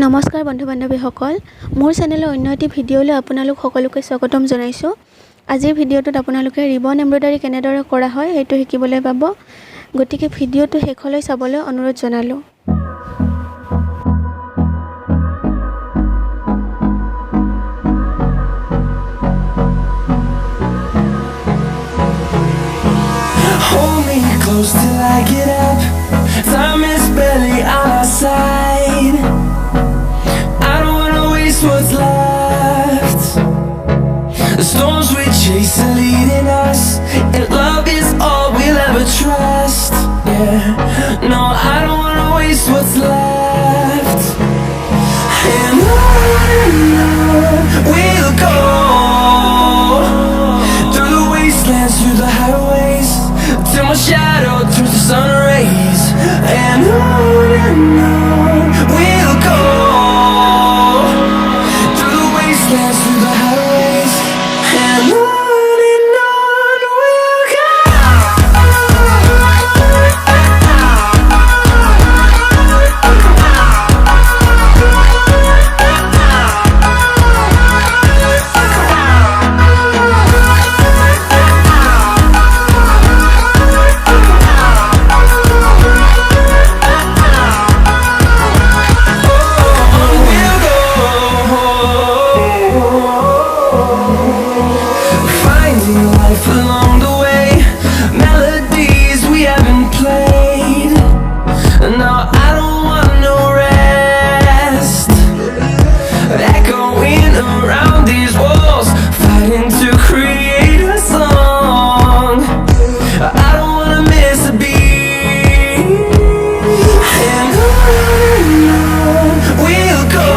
নমস্কাৰ বন্ধু বান্ধৱীসকল মোৰ চেনেলৰ অন্য এটি ভিডিঅ'লৈ আপোনালোক সকলোকে স্বাগতম জনাইছোঁ। আজিৰ ভিডিঅ'টোত আপোনালোকে ৰিবন এমব্ৰইডাৰী কেনেদৰে কৰা হয় সেইটো শিকিবলৈ পাব। গতিকে ভিডিঅ'টো শেষলৈ চাবলৈ অনুৰোধ জনালোঁ। Hold me close till I get up. Time is barely on our side. I don't wanna waste what's left. The storms we chase are leading us, and love is all we'll ever trust. Yeah, no, I don't wanna waste what's left. And on we'll go, through the wastelands, through the highways, till my shadow turns to sun rays. And on we'll go, through the wastelands, through the highways. And on we'll go. Finding life along the way, melodies we haven't played. No, I don't want no rest. Echoing around these walls, fighting to create a song. I don't wanna miss a beat. And on we'll go,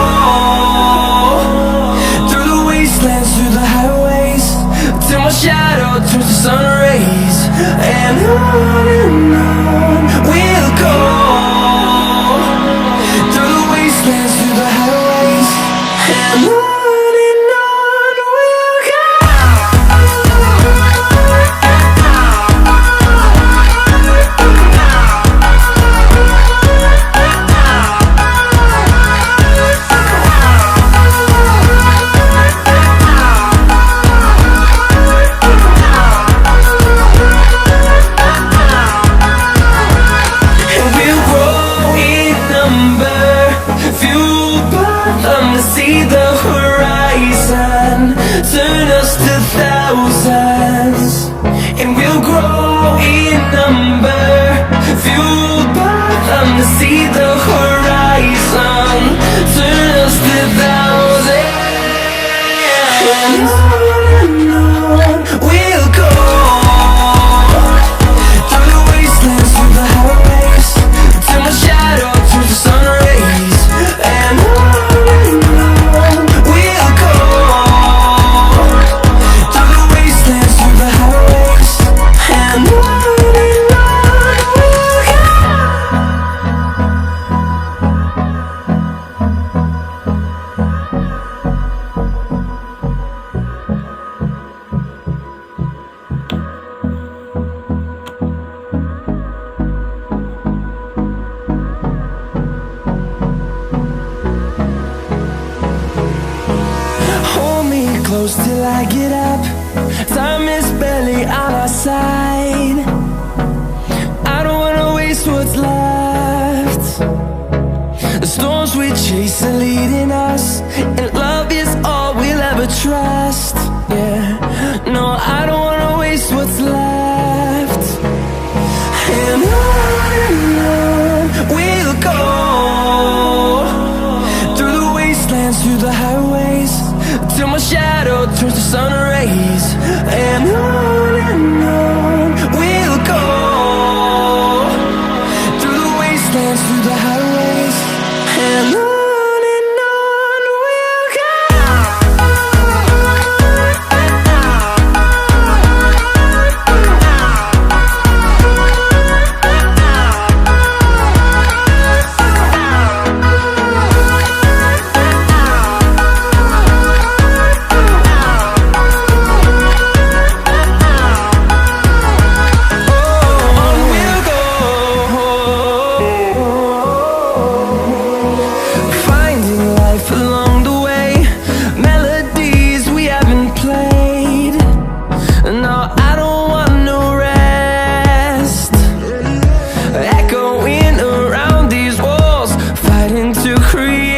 through the wastelands, through the highways, till my shadow turns to sun rays. And on we'll go, through the wastelands, through the highways. And on we'll go. And we'll grow in number, fueled by them to see the horizon, turn us to thousands. And we'll grow in number, fueled by them to see the horizon, turn us to thousands. And on we'll go, through the wastelands, through the highways, till my shadow turns to sun rays. And on we'll go, through the wastelands, through the highways. And on we'll go. Hold me close till I get up. Time is barely on our side. I don't wanna waste what's left. The storms we chase are leading